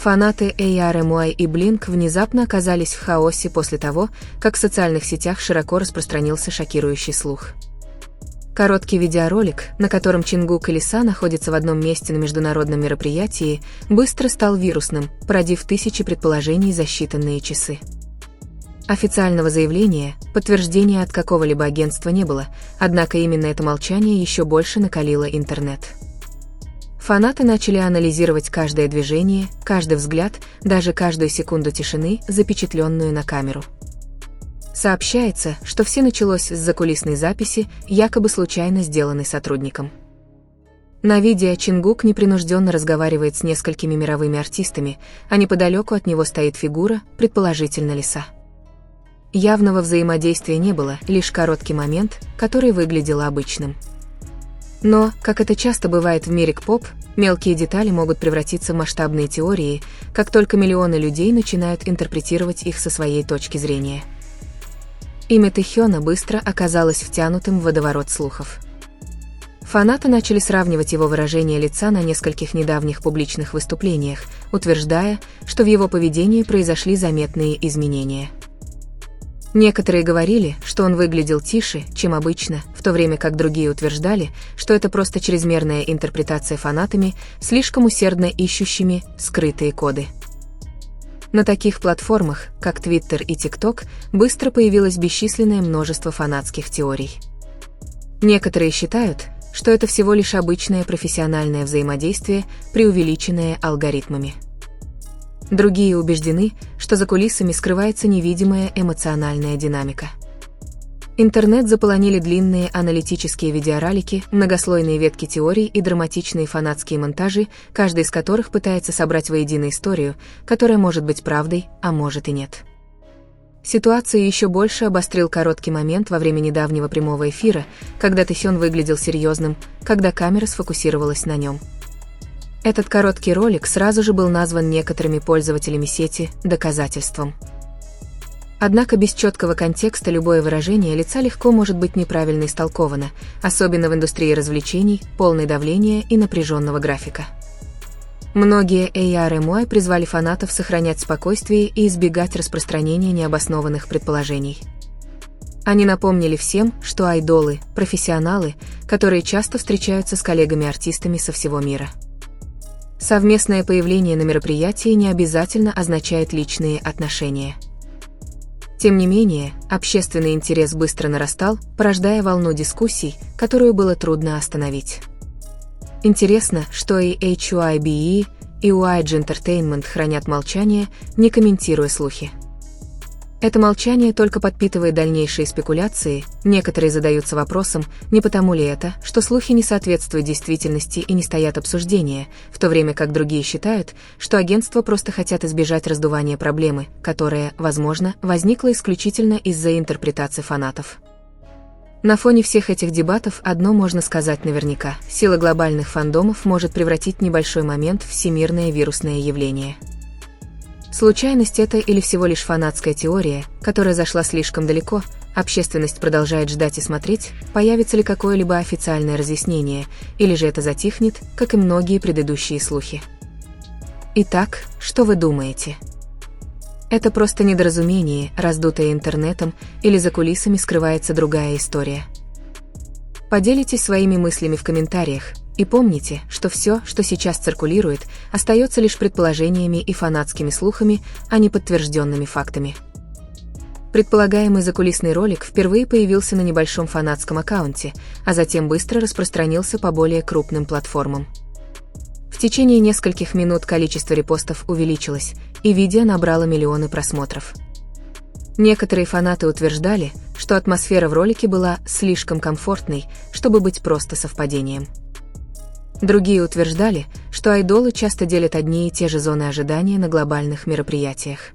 Фанаты ARMY и Blink внезапно оказались в хаосе после того, как в социальных сетях широко распространился шокирующий слух. Короткий видеоролик, на котором Чингук и Лиса находятся в одном месте на международном мероприятии, быстро стал вирусным, породив тысячи предположений за считанные часы. Официального заявления, подтверждения от какого-либо агентства не было, однако именно это молчание еще больше накалило интернет. Фанаты начали анализировать каждое движение, каждый взгляд, даже каждую секунду тишины, запечатленную на камеру. Сообщается, что все началось с закулисной записи, якобы случайно сделанной сотрудником. На видео Чингук непринужденно разговаривает с несколькими мировыми артистами, а неподалеку от него стоит фигура, предположительно Лиса. Явного взаимодействия не было, лишь короткий момент, который выглядел обычным. Но, как это часто бывает в мире К-поп, мелкие детали могут превратиться в масштабные теории, как только миллионы людей начинают интерпретировать их со своей точки зрения. Имя Тэхёна быстро оказалось втянутым в водоворот слухов. Фанаты начали сравнивать его выражение лица на нескольких недавних публичных выступлениях, утверждая, что в его поведении произошли заметные изменения. Некоторые говорили, что он выглядел тише, чем обычно, в то время как другие утверждали, что это просто чрезмерная интерпретация фанатами, слишком усердно ищущими скрытые коды. На таких платформах, как Twitter и TikTok, быстро появилось бесчисленное множество фанатских теорий. Некоторые считают, что это всего лишь обычное профессиональное взаимодействие, преувеличенное алгоритмами. Другие убеждены, что за кулисами скрывается невидимая эмоциональная динамика. Интернет заполонили длинные аналитические видеоролики, многослойные ветки теорий и драматичные фанатские монтажи, каждый из которых пытается собрать воедино историю, которая может быть правдой, а может и нет. Ситуацию еще больше обострил короткий момент во время недавнего прямого эфира, когда Тэхён выглядел серьезным, когда камера сфокусировалась на нем. Этот короткий ролик сразу же был назван некоторыми пользователями сети доказательством. Однако без четкого контекста любое выражение лица легко может быть неправильно истолковано, особенно в индустрии развлечений, полной давления и напряженного графика. Многие ARMY призвали фанатов сохранять спокойствие и избегать распространения необоснованных предположений. Они напомнили всем, что айдолы – профессионалы, которые часто встречаются с коллегами-артистами со всего мира. Совместное появление на мероприятии не обязательно означает личные отношения. Тем не менее, общественный интерес быстро нарастал, порождая волну дискуссий, которую было трудно остановить. Интересно, что и HYBE, и YG Entertainment хранят молчание, не комментируя слухи. Это молчание только подпитывает дальнейшие спекуляции, некоторые задаются вопросом, не потому ли это, что слухи не соответствуют действительности и не стоят обсуждения, в то время как другие считают, что агентства просто хотят избежать раздувания проблемы, которая, возможно, возникла исключительно из-за интерпретации фанатов. На фоне всех этих дебатов одно можно сказать наверняка: сила глобальных фандомов может превратить небольшой момент в всемирное вирусное явление. Случайность это или всего лишь фанатская теория, которая зашла слишком далеко, общественность продолжает ждать и смотреть, появится ли какое-либо официальное разъяснение, или же это затихнет, как и многие предыдущие слухи. Итак, что вы думаете? Это просто недоразумение, раздутое интернетом, или за кулисами скрывается другая история? Поделитесь своими мыслями в комментариях. И помните, что все, что сейчас циркулирует, остается лишь предположениями и фанатскими слухами, а не подтвержденными фактами. Предполагаемый закулисный ролик впервые появился на небольшом фанатском аккаунте, а затем быстро распространился по более крупным платформам. В течение нескольких минут количество репостов увеличилось, и видео набрало миллионы просмотров. Некоторые фанаты утверждали, что атмосфера в ролике была слишком комфортной, чтобы быть просто совпадением. Другие утверждали, что айдолы часто делят одни и те же зоны ожидания на глобальных мероприятиях.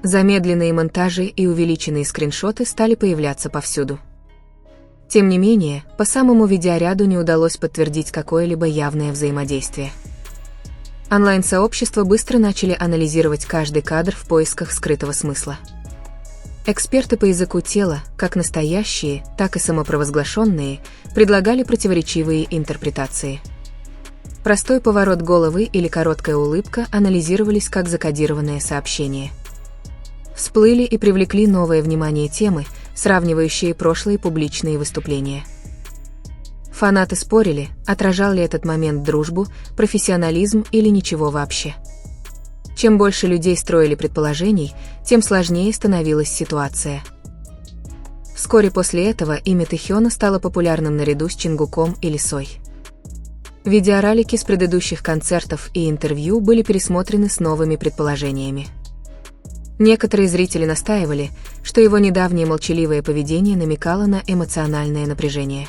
Замедленные монтажи и увеличенные скриншоты стали появляться повсюду. Тем не менее, по самому видеоряду не удалось подтвердить какое-либо явное взаимодействие. Онлайн-сообщества быстро начали анализировать каждый кадр в поисках скрытого смысла. Эксперты по языку тела, как настоящие, так и самопровозглашенные, предлагали противоречивые интерпретации. Простой поворот головы или короткая улыбка анализировались как закодированное сообщение. Всплыли и привлекли новое внимание темы, сравнивающие прошлые публичные выступления. Фанаты спорили, отражал ли этот момент дружбу, профессионализм или ничего вообще. Чем больше людей строили предположений, тем сложнее становилась ситуация. Вскоре после этого имя Тэхёна стало популярным наряду с Чингуком и Лисой. Видеоролики с предыдущих концертов и интервью были пересмотрены с новыми предположениями. Некоторые зрители настаивали, что его недавнее молчаливое поведение намекало на эмоциональное напряжение.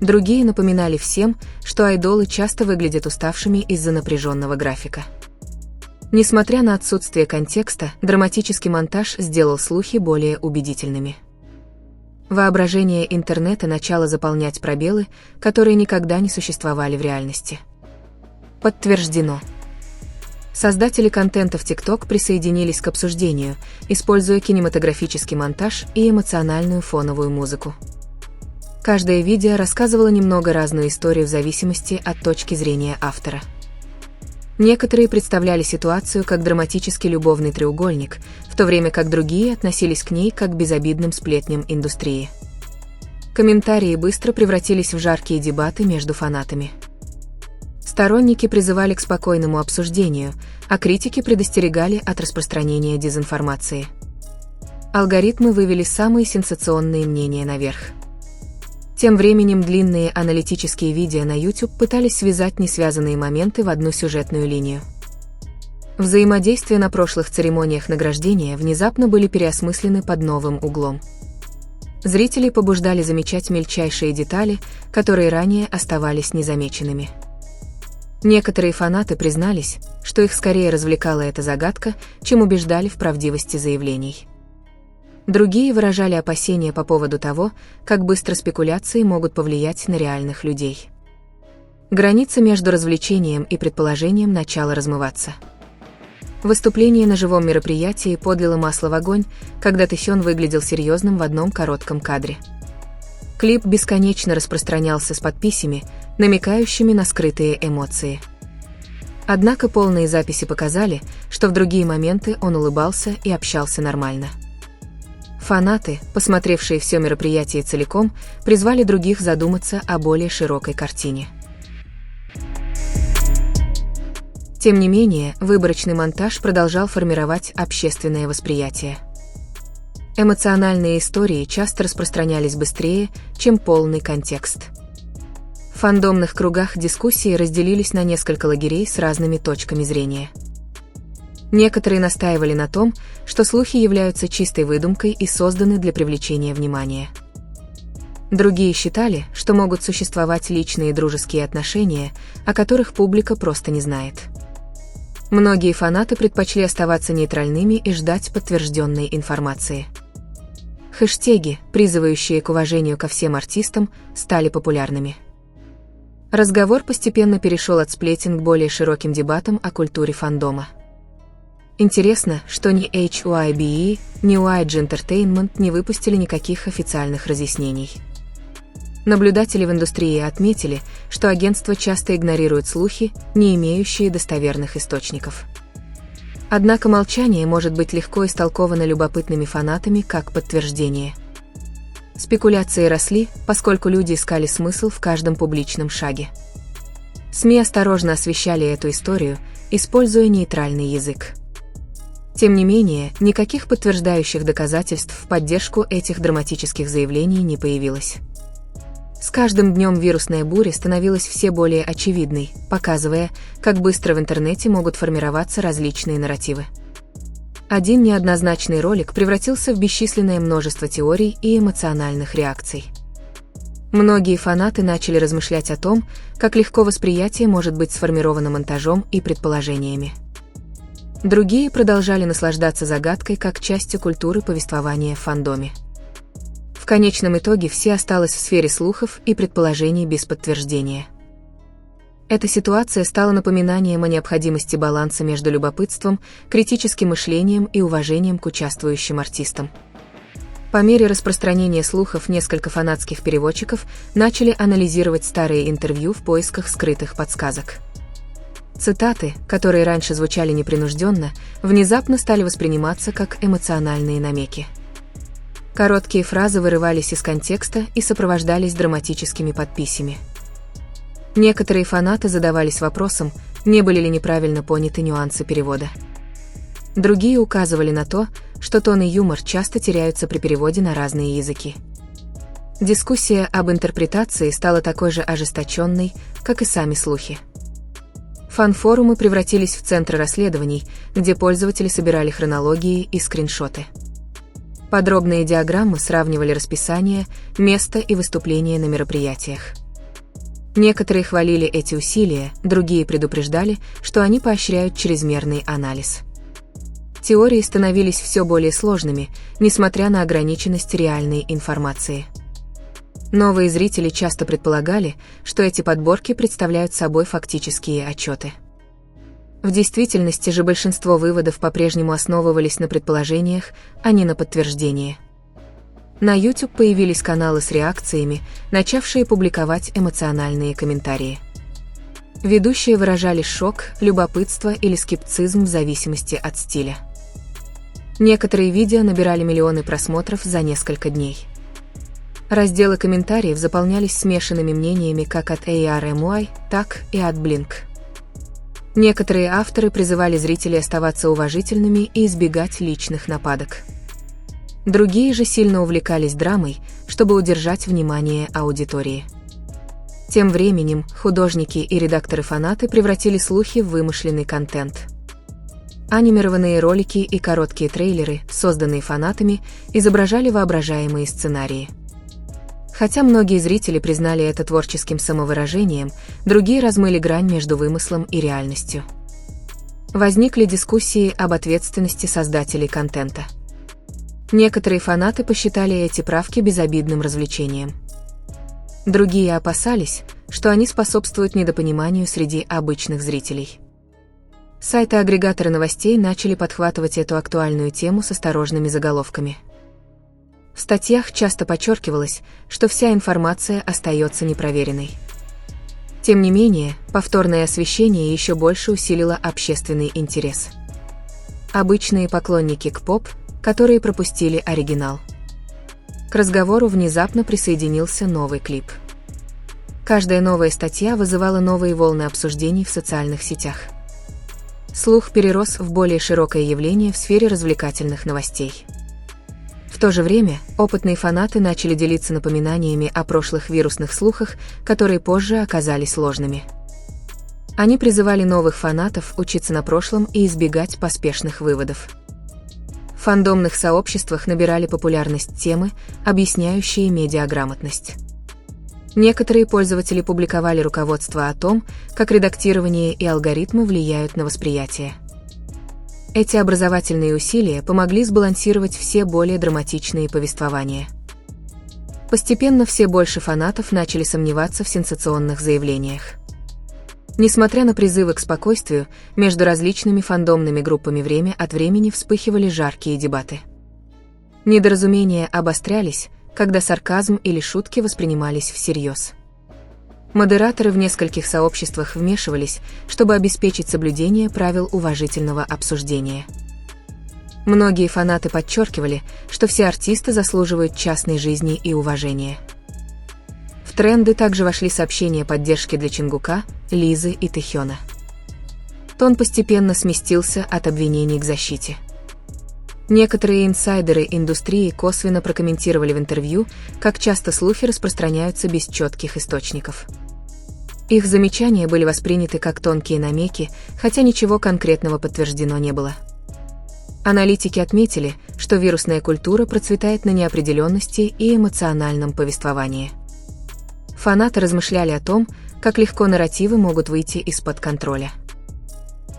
Другие напоминали всем, что айдолы часто выглядят уставшими из-за напряженного графика. Несмотря на отсутствие контекста, драматический монтаж сделал слухи более убедительными. Воображение интернета начало заполнять пробелы, которые никогда не существовали в реальности. Подтверждено. Создатели контента в TikTok присоединились к обсуждению, используя кинематографический монтаж и эмоциональную фоновую музыку. Каждое видео рассказывало немного разную историю в зависимости от точки зрения автора. Некоторые представляли ситуацию как драматический любовный треугольник, в то время как другие относились к ней как к безобидным сплетням индустрии. Комментарии быстро превратились в жаркие дебаты между фанатами. Сторонники призывали к спокойному обсуждению, а критики предостерегали от распространения дезинформации. Алгоритмы вывели самые сенсационные мнения наверх. Тем временем длинные аналитические видео на YouTube пытались связать несвязанные моменты в одну сюжетную линию. Взаимодействия на прошлых церемониях награждения внезапно были переосмыслены под новым углом. Зрителей побуждали замечать мельчайшие детали, которые ранее оставались незамеченными. Некоторые фанаты признались, что их скорее развлекала эта загадка, чем убеждали в правдивости заявлений. Другие выражали опасения по поводу того, как быстро спекуляции могут повлиять на реальных людей. Граница между развлечением и предположением начала размываться. Выступление на живом мероприятии подлило масло в огонь, когда Тэхён выглядел серьезным в одном коротком кадре. Клип бесконечно распространялся с подписями, намекающими на скрытые эмоции. Однако полные записи показали, что в другие моменты он улыбался и общался нормально. Фанаты, посмотревшие все мероприятие целиком, призвали других задуматься о более широкой картине. Тем не менее, выборочный монтаж продолжал формировать общественное восприятие. Эмоциональные истории часто распространялись быстрее, чем полный контекст. В фандомных кругах дискуссии разделились на несколько лагерей с разными точками зрения. Некоторые настаивали на том, что слухи являются чистой выдумкой и созданы для привлечения внимания. Другие считали, что могут существовать личные дружеские отношения, о которых публика просто не знает. Многие фанаты предпочли оставаться нейтральными и ждать подтвержденной информации. Хэштеги, призывающие к уважению ко всем артистам, стали популярными. Разговор постепенно перешел от сплетен к более широким дебатам о культуре фандома. Интересно, что ни HYBE, ни YG Entertainment не выпустили никаких официальных разъяснений. Наблюдатели в индустрии отметили, что агентства часто игнорируют слухи, не имеющие достоверных источников. Однако молчание может быть легко истолковано любопытными фанатами как подтверждение. Спекуляции росли, поскольку люди искали смысл в каждом публичном шаге. СМИ осторожно освещали эту историю, используя нейтральный язык. Тем не менее, никаких подтверждающих доказательств в поддержку этих драматических заявлений не появилось. С каждым днем вирусная буря становилась все более очевидной, показывая, как быстро в интернете могут формироваться различные нарративы. Один неоднозначный ролик превратился в бесчисленное множество теорий и эмоциональных реакций. Многие фанаты начали размышлять о том, как легко восприятие может быть сформировано монтажом и предположениями. Другие продолжали наслаждаться загадкой как частью культуры повествования в фандоме. В конечном итоге все осталось в сфере слухов и предположений без подтверждения. Эта ситуация стала напоминанием о необходимости баланса между любопытством, критическим мышлением и уважением к участвующим артистам. По мере распространения слухов несколько фанатских переводчиков начали анализировать старые интервью в поисках скрытых подсказок. Цитаты, которые раньше звучали непринужденно, внезапно стали восприниматься как эмоциональные намеки. Короткие фразы вырывались из контекста и сопровождались драматическими подписями. Некоторые фанаты задавались вопросом, не были ли неправильно поняты нюансы перевода. Другие указывали на то, что тон и юмор часто теряются при переводе на разные языки. Дискуссия об интерпретации стала такой же ожесточенной, как и сами слухи. Фан-форумы превратились в центры расследований, где пользователи собирали хронологии и скриншоты. Подробные диаграммы сравнивали расписание, место и выступления на мероприятиях. Некоторые хвалили эти усилия, другие предупреждали, что они поощряют чрезмерный анализ. Теории становились все более сложными, несмотря на ограниченность реальной информации. Новые зрители часто предполагали, что эти подборки представляют собой фактические отчеты. В действительности же большинство выводов по-прежнему основывались на предположениях, а не на подтверждении. На YouTube появились каналы с реакциями, начавшие публиковать эмоциональные комментарии. Ведущие выражали шок, любопытство или скептицизм в зависимости от стиля. Некоторые видео набирали миллионы просмотров за несколько дней. Разделы комментариев заполнялись смешанными мнениями как от ARMY, так и от Blink. Некоторые авторы призывали зрителей оставаться уважительными и избегать личных нападок. Другие же сильно увлекались драмой, чтобы удержать внимание аудитории. Тем временем художники и редакторы-фанаты превратили слухи в вымышленный контент. Анимированные ролики и короткие трейлеры, созданные фанатами, изображали воображаемые сценарии. Хотя многие зрители признали это творческим самовыражением, другие размыли грань между вымыслом и реальностью. Возникли дискуссии об ответственности создателей контента. Некоторые фанаты посчитали эти правки безобидным развлечением. Другие опасались, что они способствуют недопониманию среди обычных зрителей. Сайты-агрегаторы новостей начали подхватывать эту актуальную тему с осторожными заголовками. В статьях часто подчеркивалось, что вся информация остается непроверенной. Тем не менее, повторное освещение еще больше усилило общественный интерес. Обычные поклонники K-pop, которые пропустили оригинал. К разговору внезапно присоединился новый клип. Каждая новая статья вызывала новые волны обсуждений в социальных сетях. Слух перерос в более широкое явление в сфере развлекательных новостей. В то же время, опытные фанаты начали делиться напоминаниями о прошлых вирусных слухах, которые позже оказались ложными. Они призывали новых фанатов учиться на прошлом и избегать поспешных выводов. В фандомных сообществах набирали популярность темы, объясняющие медиаграмотность. Некоторые пользователи публиковали руководство о том, как редактирование и алгоритмы влияют на восприятие. Эти образовательные усилия помогли сбалансировать все более драматичные повествования. Постепенно все больше фанатов начали сомневаться в сенсационных заявлениях. Несмотря на призывы к спокойствию, между различными фандомными группами время от времени вспыхивали жаркие дебаты. Недоразумения обострялись, когда сарказм или шутки воспринимались всерьез. Модераторы в нескольких сообществах вмешивались, чтобы обеспечить соблюдение правил уважительного обсуждения. Многие фанаты подчеркивали, что все артисты заслуживают частной жизни и уважения. В тренды также вошли сообщения поддержки для Чингука, Лизы и Тэхёна. Тон постепенно сместился от обвинений к защите. Некоторые инсайдеры индустрии косвенно прокомментировали в интервью, как часто слухи распространяются без четких источников. Их замечания были восприняты как тонкие намеки, хотя ничего конкретного подтверждено не было. Аналитики отметили, что вирусная культура процветает на неопределенности и эмоциональном повествовании. Фанаты размышляли о том, как легко нарративы могут выйти из-под контроля.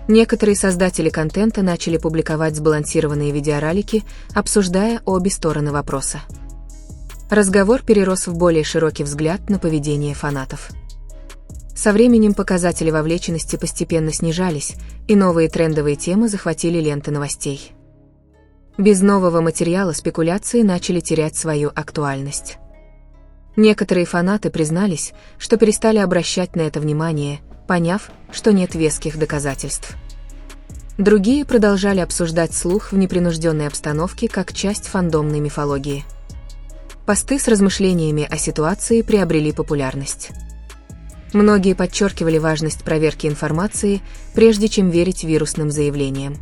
Некоторые создатели контента начали публиковать сбалансированные видеоролики, обсуждая обе стороны вопроса. Разговор перерос в более широкий взгляд на поведение фанатов. Со временем показатели вовлеченности постепенно снижались, и новые трендовые темы захватили ленты новостей. Без нового материала спекуляции начали терять свою актуальность. Некоторые фанаты признались, что перестали обращать на это внимание, поняв, что нет веских доказательств. Другие продолжали обсуждать слух в непринужденной обстановке как часть фандомной мифологии. Посты с размышлениями о ситуации приобрели популярность. Многие подчеркивали важность проверки информации, прежде чем верить вирусным заявлениям.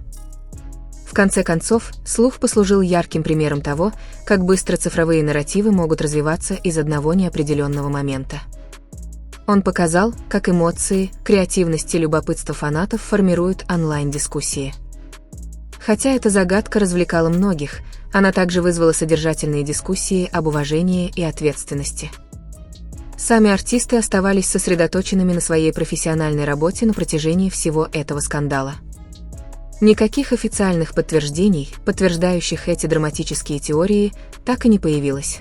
В конце концов, слух послужил ярким примером того, как быстро цифровые нарративы могут развиваться из одного неопределенного момента. Он показал, как эмоции, креативность и любопытство фанатов формируют онлайн-дискуссии. Хотя эта загадка развлекала многих, она также вызвала содержательные дискуссии об уважении и ответственности. Сами артисты оставались сосредоточенными на своей профессиональной работе на протяжении всего этого скандала. Никаких официальных подтверждений, подтверждающих эти драматические теории, так и не появилось.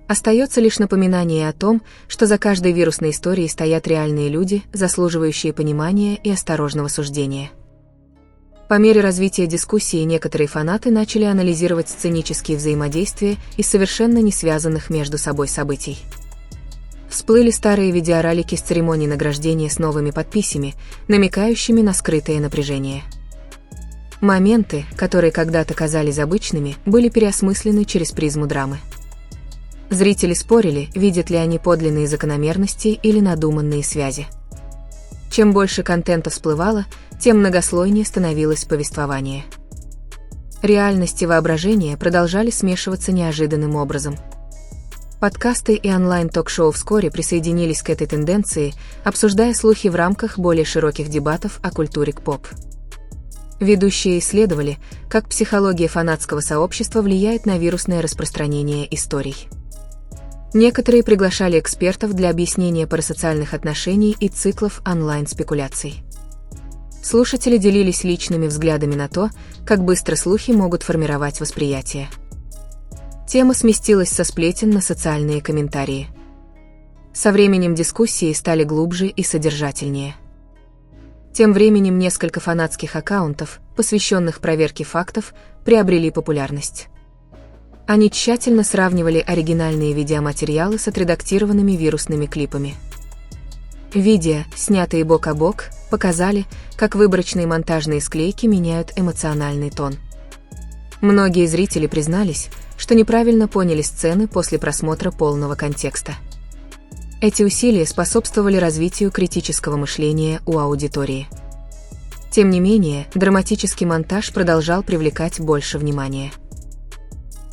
Остается лишь напоминание о том, что за каждой вирусной историей стоят реальные люди, заслуживающие понимания и осторожного суждения. По мере развития дискуссии некоторые фанаты начали анализировать сценические взаимодействия из совершенно не связанных между собой событий. Всплыли старые видеоролики с церемоний награждения с новыми подписями, намекающими на скрытое напряжение. Моменты, которые когда-то казались обычными, были переосмыслены через призму драмы. Зрители спорили, видят ли они подлинные закономерности или надуманные связи. Чем больше контента всплывало, тем многослойнее становилось повествование. Реальность и воображение продолжали смешиваться неожиданным образом. Подкасты и онлайн-ток-шоу вскоре присоединились к этой тенденции, обсуждая слухи в рамках более широких дебатов о культуре К-поп. Ведущие исследовали, как психология фанатского сообщества влияет на вирусное распространение историй. Некоторые приглашали экспертов для объяснения парасоциальных отношений и циклов онлайн-спекуляций. Слушатели делились личными взглядами на то, как быстро слухи могут формировать восприятие. Тема сместилась со сплетен на социальные комментарии. Со временем дискуссии стали глубже и содержательнее. Тем временем несколько фанатских аккаунтов, посвященных проверке фактов, приобрели популярность. Они тщательно сравнивали оригинальные видеоматериалы с отредактированными вирусными клипами. Видео, снятые бок о бок, показали, как выборочные монтажные склейки меняют эмоциональный тон. Многие зрители признались, что неправильно поняли сцены после просмотра полного контекста. Эти усилия способствовали развитию критического мышления у аудитории. Тем не менее, драматический монтаж продолжал привлекать больше внимания.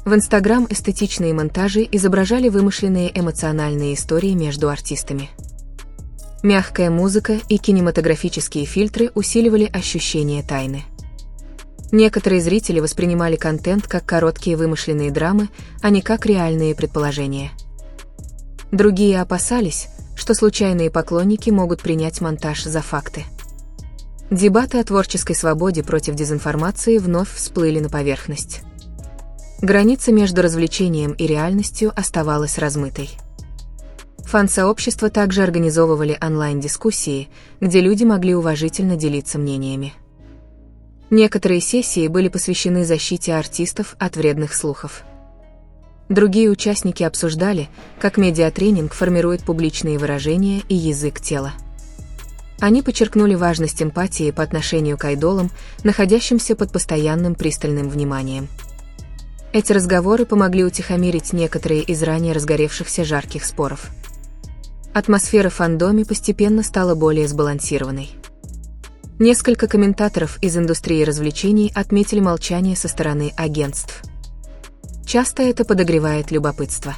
В Instagram эстетичные монтажи изображали вымышленные эмоциональные истории между артистами. Мягкая музыка и кинематографические фильтры усиливали ощущение тайны. Некоторые зрители воспринимали контент как короткие вымышленные драмы, а не как реальные предположения. Другие опасались, что случайные поклонники могут принять монтаж за факты. Дебаты о творческой свободе против дезинформации вновь всплыли на поверхность. Граница между развлечением и реальностью оставалась размытой. Фан-сообщества также организовывали онлайн-дискуссии, где люди могли уважительно делиться мнениями. Некоторые сессии были посвящены защите артистов от вредных слухов. Другие участники обсуждали, как медиатренинг формирует публичные выражения и язык тела. Они подчеркнули важность эмпатии по отношению к айдолам, находящимся под постоянным пристальным вниманием. Эти разговоры помогли утихомирить некоторые из ранее разгоревшихся жарких споров. Атмосфера в фандоме постепенно стала более сбалансированной. Несколько комментаторов из индустрии развлечений отметили молчание со стороны агентств. Часто это подогревает любопытство.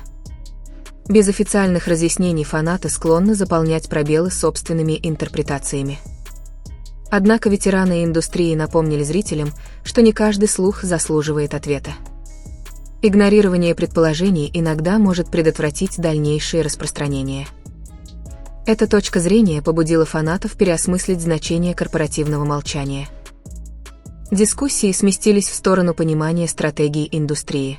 Без официальных разъяснений фанаты склонны заполнять пробелы собственными интерпретациями. Однако ветераны индустрии напомнили зрителям, что не каждый слух заслуживает ответа. Игнорирование предположений иногда может предотвратить дальнейшее распространение. Эта точка зрения побудила фанатов переосмыслить значение корпоративного молчания. Дискуссии сместились в сторону понимания стратегий индустрии.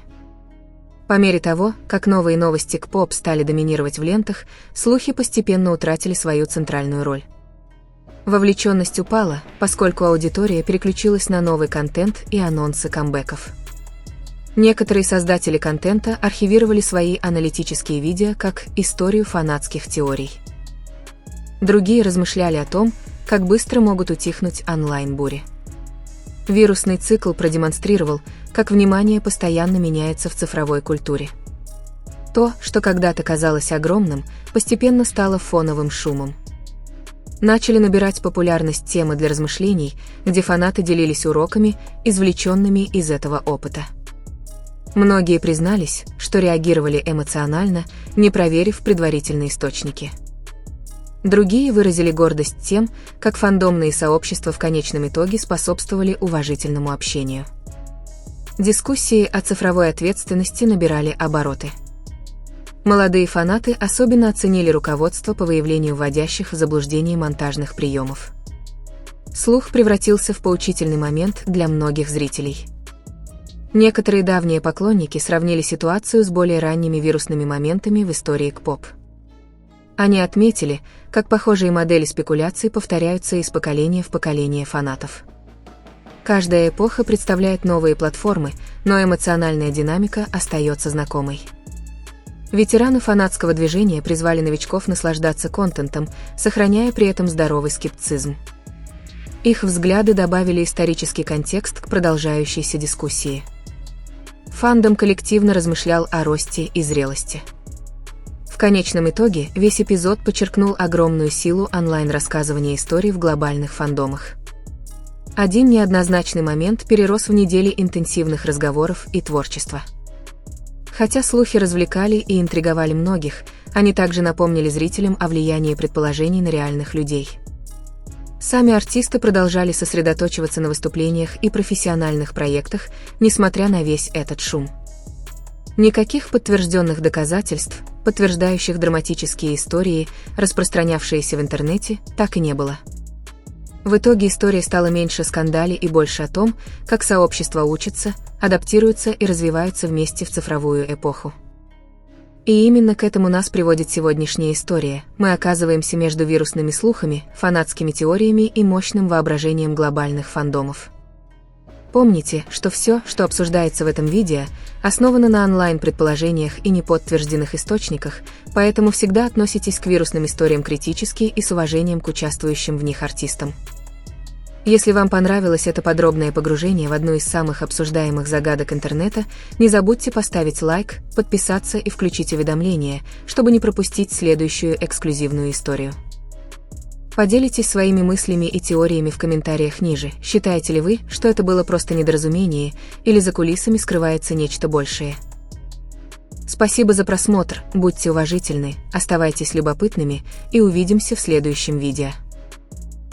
По мере того, как новые новости К-поп стали доминировать в лентах, слухи постепенно утратили свою центральную роль. Вовлеченность упала, поскольку аудитория переключилась на новый контент и анонсы камбэков. Некоторые создатели контента архивировали свои аналитические видео как историю фанатских теорий. Другие размышляли о том, как быстро могут утихнуть онлайн-бури. Вирусный цикл продемонстрировал, как внимание постоянно меняется в цифровой культуре. То, что когда-то казалось огромным, постепенно стало фоновым шумом. Начали набирать популярность темы для размышлений, где фанаты делились уроками, извлеченными из этого опыта. Многие признались, что реагировали эмоционально, не проверив предварительные источники. Другие выразили гордость тем, как фандомные сообщества в конечном итоге способствовали уважительному общению. Дискуссии о цифровой ответственности набирали обороты. Молодые фанаты особенно оценили руководство по выявлению вводящих в заблуждение монтажных приемов. Слух превратился в поучительный момент для многих зрителей. Некоторые давние поклонники сравнили ситуацию с более ранними вирусными моментами в истории К-поп. Они отметили, как похожие модели спекуляций повторяются из поколения в поколение фанатов. Каждая эпоха представляет новые платформы, но эмоциональная динамика остается знакомой. Ветераны фанатского движения призвали новичков наслаждаться контентом, сохраняя при этом здоровый скептицизм. Их взгляды добавили исторический контекст к продолжающейся дискуссии. Фандом коллективно размышлял о росте и зрелости. В конечном итоге весь эпизод подчеркнул огромную силу онлайн-рассказывания историй в глобальных фандомах. Один неоднозначный момент перерос в недели интенсивных разговоров и творчества. Хотя слухи развлекали и интриговали многих, они также напомнили зрителям о влиянии предположений на реальных людей. Сами артисты продолжали сосредоточиваться на выступлениях и профессиональных проектах, несмотря на весь этот шум. Никаких подтвержденных доказательств, подтверждающих драматические истории, распространявшиеся в интернете, так и не было. В итоге история стала меньше скандалей и больше о том, как сообщества учатся, адаптируются и развиваются вместе в цифровую эпоху. И именно к этому нас приводит сегодняшняя история. Мы оказываемся между вирусными слухами, фанатскими теориями и мощным воображением глобальных фандомов. Помните, что все, что обсуждается в этом видео, основано на онлайн-предположениях и неподтвержденных источниках, поэтому всегда относитесь к вирусным историям критически и с уважением к участвующим в них артистам. Если вам понравилось это подробное погружение в одну из самых обсуждаемых загадок интернета, не забудьте поставить лайк, подписаться и включить уведомления, чтобы не пропустить следующую эксклюзивную историю. Поделитесь своими мыслями и теориями в комментариях ниже. Считаете ли вы, что это было просто недоразумение, или за кулисами скрывается нечто большее? Спасибо за просмотр, будьте уважительны, оставайтесь любопытными и увидимся в следующем видео.